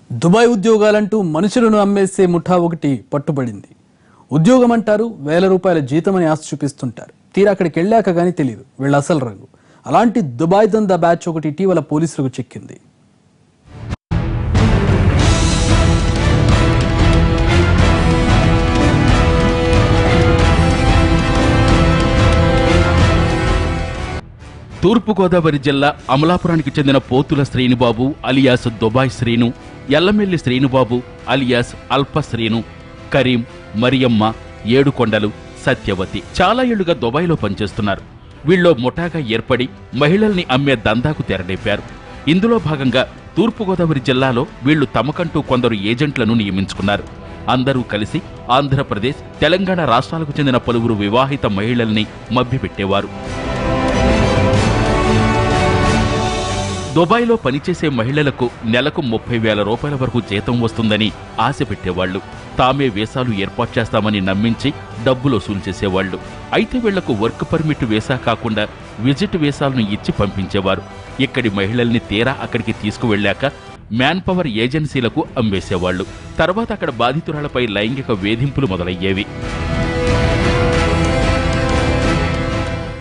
Dubai ఉద్యోగాలంటూ మనుషులను అమ్మేసే ముఠా ఒకటి పట్టుబడింది. ఉద్యోగం అంటారు, వేల రూపాయల జీతమని ఆశ చూపిస్తుంటారు. తీరా అక్కడికి వెళ్ళాక కానీ తెలియదు వీళ్ళ అసలు రంగు. అలాంటి దుబాయ్ దందా బ్యాచ్ ఒకటి ఇటీవల పోలీసులకు చిక్కింది. తూర్పుగోదావరి జిల్లా అమలాపురానికి చెందిన Pothula Srinubabu alias Dubai Srinu, Ellamelli Srinubabu alias Alpa Srinu, Karim, Mariyamma, ఏడుకొండలు, సత్యవతి చాలా ఏళ్లుగా దుబాయ్లో పనిచేస్తున్నారు. వీళ్ళో ముఠాగా ఏర్పడి మహిళల్ని అమ్మే దందాకు తెరలేపారు. ఇందులో భాగంగా తూర్పుగోదావరి జిల్లాలో వీళ్లు తమకంటూ కొందరు ఏజెంట్లను నియమించుకున్నారు. అందరూ కలిసి ఆంధ్రప్రదేశ్, తెలంగాణ రాష్ట్రాలకు చెందిన పలువురు వివాహిత మహిళల్ని మభ్యపెట్టేవారు. దుబాయ్లో పనిచేసే మహిళలకు నెలకు 30,000 రూపాయల వరకు జీతం వస్తుందని ఆశ పెట్టేవాళ్లు. తామే వీసాలు ఏర్పాటు చేస్తామని నమ్మించి డబ్బులు వసూలు చేసేవాళ్లు. అయితే వీళ్లకు వర్క్ పర్మిట్ వీసా కాకుండా విజిట్ వీసాలను ఇచ్చి పంపించేవారు. ఇక్కడి మహిళల్ని తీరా అక్కడికి తీసుకువెళ్లాక మ్యాన్ పవర్ ఏజెన్సీలకు అమ్మేసేవాళ్లు. తర్వాత అక్కడ బాధితురాలపై లైంగిక వేధింపులు మొదలయ్యేవి.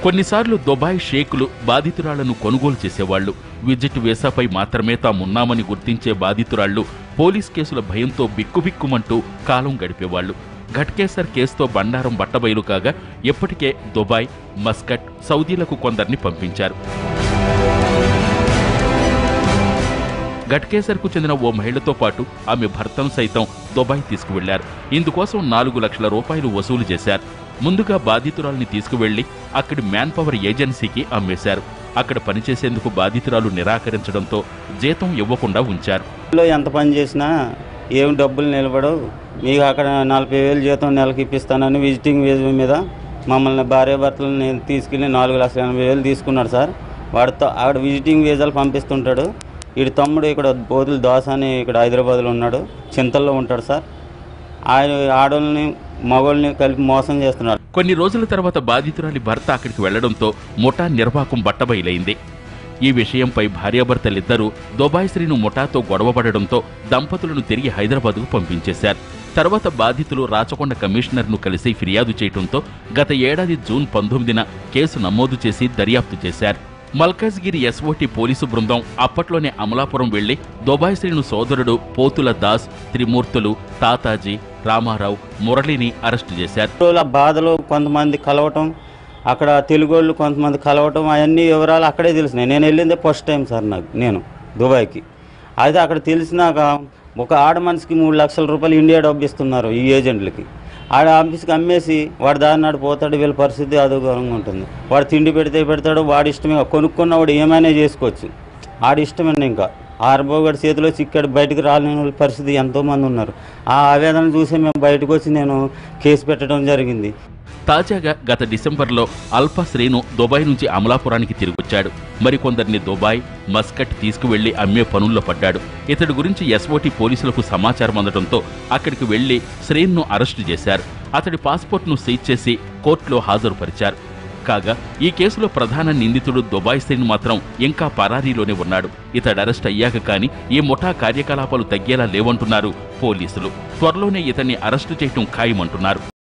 కొన్నిసార్లు దుబాయ్ షేకులు బాధితురాళ్లను కొనుగోలు చేసేవాళ్లు. విజిట్ వీసాపై మాత్రమే తామున్నామని గుర్తించే బాధితురాళ్లు పోలీస్ కేసుల భయంతో బిక్కుబిక్కుమంటూ కాలం గడిపేవాళ్లు. ఘట్కేసర్ కేసుతో బండారం బట్టబయలు కాగా ఇప్పటికే దుబాయ్, మస్కట్, సౌదీలకు కొందరిని పంపించారు. ఘట్కేసర్కు చెందిన ఓ మహిళతో పాటు ఆమె భర్తను సైతం దుబాయ్ తీసుకువెళ్లారు. ఇందుకోసం 4 లక్షల రూపాయలు వసూలు చేశారు. ముందుగా బాధితురాల్ని తీసుకువెళ్లి అక్కడి మ్యాన్ పవర్ ఏజెన్సీకి అమ్మేశారు. అక్కడ పనిచేసేందుకు బాధితురాలు నిరాకరించడంతో జీతం ఇవ్వకుండా ఉంచారు. ఎంత పని చేసినా ఏం డబ్బులు నిలబడవు, మీకు అక్కడ 40,000 జీతం నెలకి ఇప్పిస్తానని విజిటింగ్ వీజా మీద మమ్మల్ని భార్యాభర్తలను నేను తీసుకెళ్ళి 4,80,000 తీసుకున్నాడు సార్. వాడితో ఆవిడ విజిటింగ్ వీజాలు పంపిస్తుంటాడు. వీడి తమ్ముడు ఇక్కడ పోతుల దోశ అని ఇక్కడ హైదరాబాద్లో ఉన్నాడు, చింతల్లో ఉంటాడు సార్. ఆయన ఆడోళ్ళని మగోళ్ళని కలిపి మోసం చేస్తున్నాడు. కొన్ని రోజుల తర్వాత బాధితురాలి భర్త అక్కడికి వెళ్లడంతో ముఠా నిర్వాకం బట్టబయలైంది. ఈ విషయంపై భార్యాభర్తలిద్దరూ దుబాయ్ శ్రీను ముఠాతో గొడవపడడంతో దంపతులను తిరిగి హైదరాబాద్కు పంపించేశారు. తర్వాత బాధితులు రాచకొండ కమిషనర్ను కలిసి ఫిర్యాదు చేయడంతో గత ఏడాది జూన్ 19న కేసు నమోదు చేసి దర్యాప్తు చేశారు. మల్కాజ్గిరి ఎస్ఓటీ పోలీసు బృందం అప్పట్లోనే అమలాపురం వెళ్లి దుబాయ్ శ్రీను సోదరుడు పోతుల దాస్, త్రిమూర్తులు, తాతాజీ, రామారావు, మురళిని అరెస్టు చేశారు. బాధలు కొంతమంది కలవటం, అక్కడ తెలుగోళ్ళు కొంతమంది కలవటం, అవన్నీ వివరాలు అక్కడే తెలిసినాయి. నేను వెళ్ళిందే ఫస్ట్ టైం సార్ నేను దుబాయ్కి. అయితే అక్కడ తెలిసినాక ఒక ఆడ మనిషికి 3 లక్షల రూపాయలు ఇండియా డబ్బు ఇస్తున్నారు ఈ ఏజెంట్లకి. ఆడ ఆఫీస్కి అమ్మేసి వాడు దారి నాడు పోతాడు. వీళ్ళ పరిస్థితి అదోగరంగా ఉంటుంది. వాడు తిండి పెడితే పెడతాడు, వాడి ఇష్టమే. కొనుక్కున్నవాడు ఏమైనా చేసుకోవచ్చు, ఆడి ఇష్టమే. ఇంకా ఆర్బోగడి చేతిలో చిక్కాడు, బయటకు రాలేని పరిస్థితి ఎంతోమంది ఉన్నారు. ఆ ఆవేదన చూసి మేము బయటకు వచ్చి నేను కేసు పెట్టడం జరిగింది. తాజాగా గత డిసెంబర్లో అల్ప శ్రీను దుబాయ్ నుంచి అమలాపురానికి తిరిగొచ్చాడు. మరికొందరిని దుబాయ్, మస్కట్ తీసుకువెళ్లి అమ్మే పనుల్లో పడ్డాడు. ఇతడి గురించి ఎస్ఓటీ పోలీసులకు సమాచారం అందడంతో అక్కడికి వెళ్లి శ్రీను అరెస్టు చేశారు. అతడి పాస్పోర్ట్ను సీజ్ చేసి కోర్టులో హాజరుపరిచారు. కాగా ఈ కేసులో ప్రధాన నిందితుడు దుబాయ్ శ్రీను మాత్రం ఇంకా పరారీలోనే ఉన్నాడు. ఇతడు అరెస్ట్ అయ్యాక కానీ ఈ ముఠా కార్యకలాపాలు తగ్గేలా లేవంటున్నారు పోలీసులు. త్వరలోనే ఇతన్ని అరెస్టు చేయటం ఖాయమంటున్నారు.